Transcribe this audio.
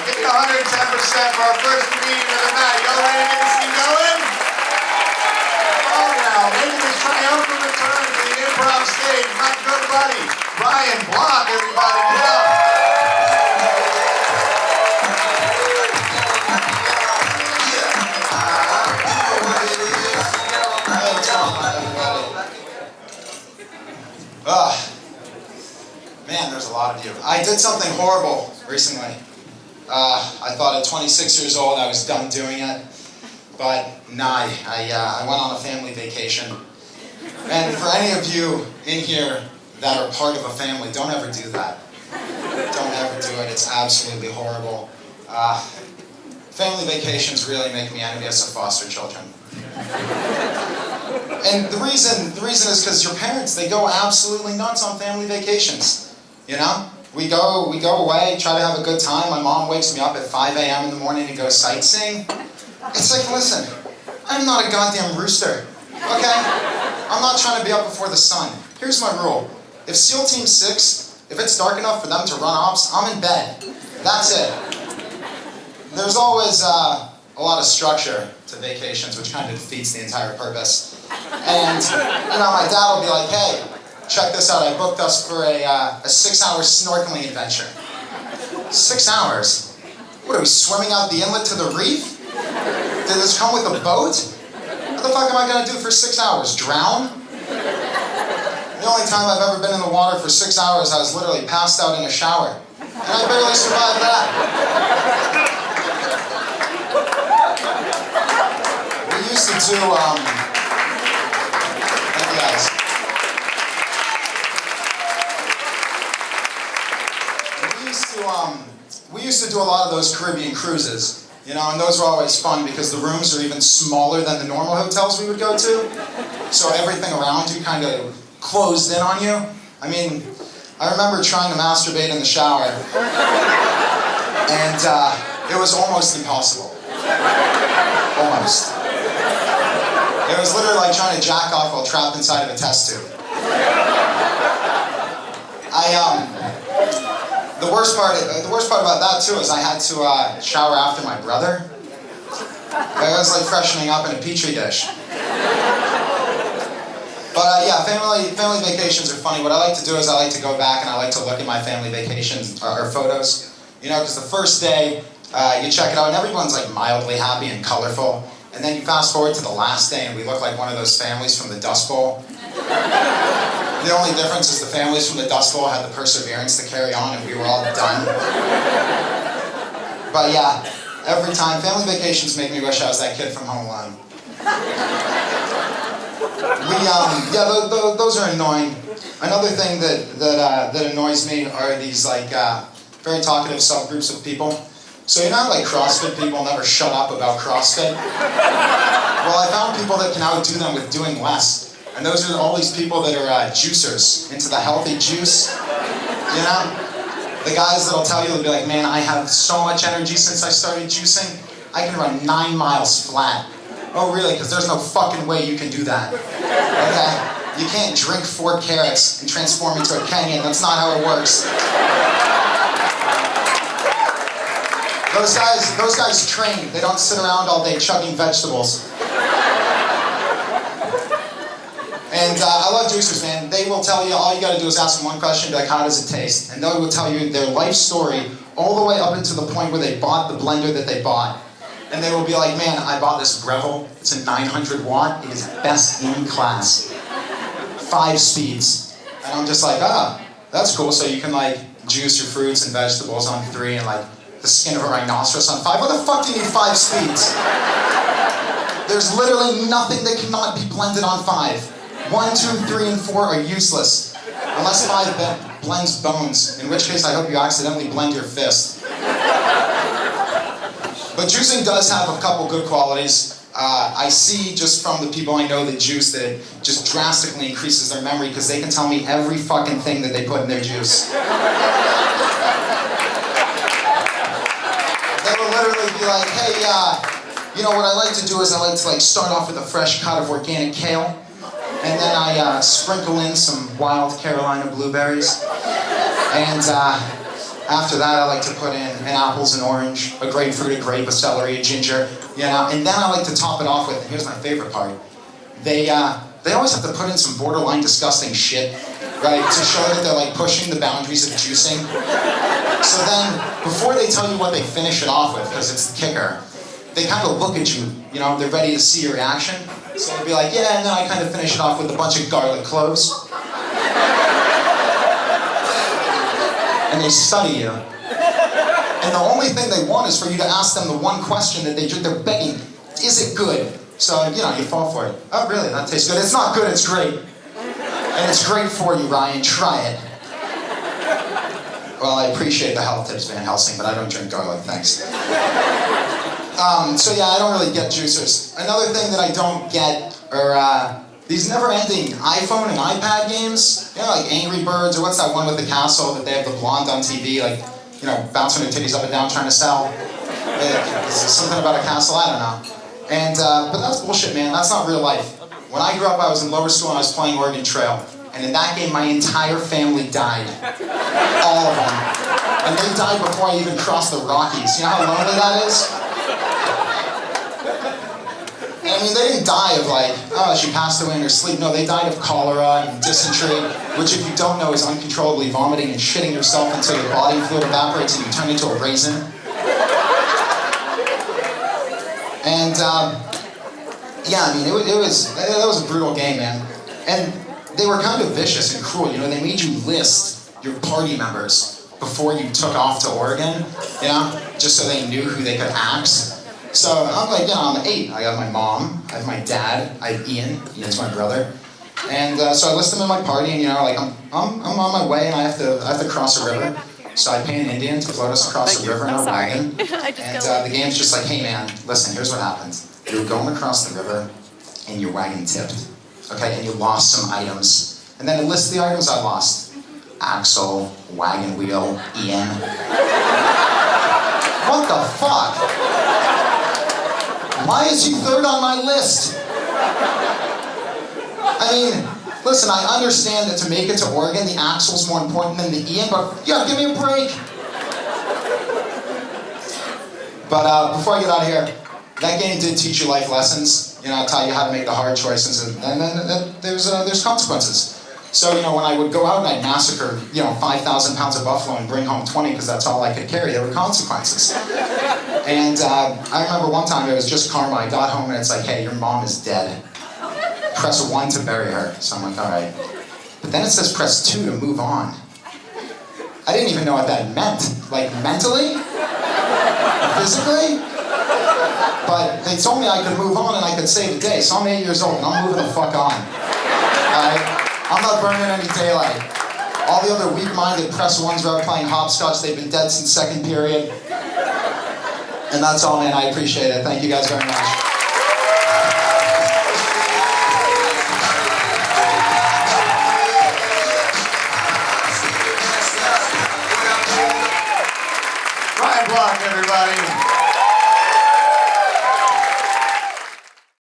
Give me 110% for our first comedian of the night. Y'all ready to get this thing going? Come on now, making his triumphant return to the improv stage, my good buddy, Brian Block, everybody, get up. Man, there's a lot of you. I did something horrible recently. I thought at 26 years old I was done doing it, but nah, I went on a family vacation. And for any of you in here that are part of a family, don't ever do that. Don't ever do it. It's absolutely horrible. Family vacations really make me envious of foster children. And the reason is because your parents, they go absolutely nuts on family vacations. You know? We go away, try to have a good time. My mom wakes me up at 5 a.m. in the morning to go sightseeing. It's like, listen, I'm not a goddamn rooster, okay? I'm not trying to be up before the sun. Here's my rule. If SEAL Team 6, if it's dark enough for them to run ops, I'm in bed. That's it. There's always a lot of structure to vacations, which kind of defeats the entire purpose. And, you know, my dad will be like, hey, check this out, I booked us for a 6-hour snorkeling adventure. 6 hours? What, are we swimming out the inlet to the reef? Did this come with a boat? What the fuck am I gonna do for 6 hours? Drown? The only time I've ever been in the water for 6 hours, I was literally passed out in a shower. And I barely survived that. We used to do, thank you guys. We used to do a lot of those Caribbean cruises, you know, and those were always fun because the rooms are even smaller than the normal hotels we would go to. So everything around you kind of closed in on you. I mean, I remember trying to masturbate in the shower, and it was almost impossible. Almost. It was literally like trying to jack off while trapped inside of a test tube. The worst part about that too is I had to shower after my brother. It was like freshening up in a petri dish. But yeah, family vacations are funny. What I like to do is I like to go back and I like to look at my family vacations or photos. You know, because the first day you check it out and everyone's like mildly happy and colorful. And then you fast forward to the last day and we look like one of those families from the Dust Bowl. The only difference is the families from the Dust Bowl had the perseverance to carry on and we were all done. But yeah, every time, family vacations make me wish I was that kid from Home Alone. Those are annoying. Another thing that annoys me are these like very talkative subgroups of people. So you know how like CrossFit people never shut up about CrossFit? Well, I found people that can outdo them with doing less. And those are all these people that are juicers, into the healthy juice, you know? The guys that'll tell you, they'll be like, man, I have so much energy since I started juicing, I can run 9 miles flat. Oh really, because there's no fucking way you can do that, okay? You can't drink 4 carrots and transform into a Kenyan, that's not how it works. Those guys train, they don't sit around all day chugging vegetables. And I love juicers, man. They will tell you, all you gotta do is ask them one question, be like, how does it taste? And they will tell you their life story all the way up until the point where they bought the blender that they bought. And they will be like, man, I bought this Breville. It's a 900 watt. It is best in class. 5 speeds. And I'm just like, that's cool. So you can like juice your fruits and vegetables on 3 and like the skin of a rhinoceros on 5. What the fuck do you need 5 speeds? There's literally nothing that cannot be blended on 5. 1, 2, 3, and 4 are useless. Unless 5 blends bones, in which case I hope you accidentally blend your fist. But juicing does have a couple good qualities. I see just from the people I know that juice that it just drastically increases their memory because they can tell me every fucking thing that they put in their juice. They will literally be like, hey, you know what I like to do is I like to like start off with a fresh cut of organic kale. And then I sprinkle in some wild Carolina blueberries. And After that, I like to put in an apples and orange, a grapefruit, a grape, a celery, a ginger, you know. And then I like to top it off with, and here's my favorite part. They always have to put in some borderline disgusting shit, right, to show that they're like pushing the boundaries of juicing. So then, before they tell you what they finish it off with, because it's the kicker, they kind of look at you, you know, they're ready to see your reaction. So they'll be like, yeah, and then I kind of finish it off with a bunch of garlic cloves. And they study you. And the only thing they want is for you to ask them the one question that they're begging, is it good? So, you know, you fall for it. Oh, really? That tastes good. It's not good, it's great. And it's great for you, Ryan. Try it. Well, I appreciate the health tips, Van Helsing, but I don't drink garlic, thanks. So yeah, I don't really get juicers. Another thing that I don't get are these never-ending iPhone and iPad games. You know, like Angry Birds, or what's that one with the castle that they have the blonde on TV, like, you know, bouncing her titties up and down trying to sell. Something about a castle, I don't know. And, but that's bullshit, man. That's not real life. When I grew up, I was in lower school and I was playing Oregon Trail. And in that game, my entire family died. All of them. And they died before I even crossed the Rockies. You know how lonely that is? And, I mean, they didn't die of like, oh, she passed away in her sleep. No, they died of cholera and dysentery, which if you don't know is uncontrollably vomiting and shitting yourself until your body fluid evaporates and you turn into a raisin. And, yeah, I mean, that was a brutal game, man. And they were kind of vicious and cruel, you know, they made you list your party members before you took off to Oregon, you know, just so they knew who they could axe. So I'm like, you know, I'm 8. I got my mom, I have my dad, I have Ian's my brother. And so I list them in my party, and you know, like I'm on my way and I have to cross a river. So I pay an Indian to float us across the river in a wagon. And the game's just like, hey man, listen, here's what happens. You're going across the river and your wagon tipped. Okay, and you lost some items. And then it lists the items I lost. Axle, wagon wheel, Ian. What the fuck? Why is he third on my list? I mean, listen, I understand that to make it to Oregon, the axle's more important than the Ian, but yeah, give me a break. But before I get out of here, that game did teach you life lessons. You know, taught you how to make the hard choices, and then there's consequences. So, you know, when I would go out and I'd massacre, you know, 5,000 pounds of buffalo and bring home 20 because that's all I could carry, there were consequences. And I remember one time it was just karma. I got home and it's like, hey, your mom is dead. Press 1 to bury her. So I'm like, all right. But then it says press 2 to move on. I didn't even know what that meant. Like, mentally? Physically? But they told me I could move on and I could save the day. So I'm 8 years old and I'm moving the fuck on. Alright? I'm not burning any daylight. All the other weak-minded press 1s are out playing hopscotch. They've been dead since second period. And that's all, man. I appreciate it. Thank you guys very much. Ryan Block, everybody.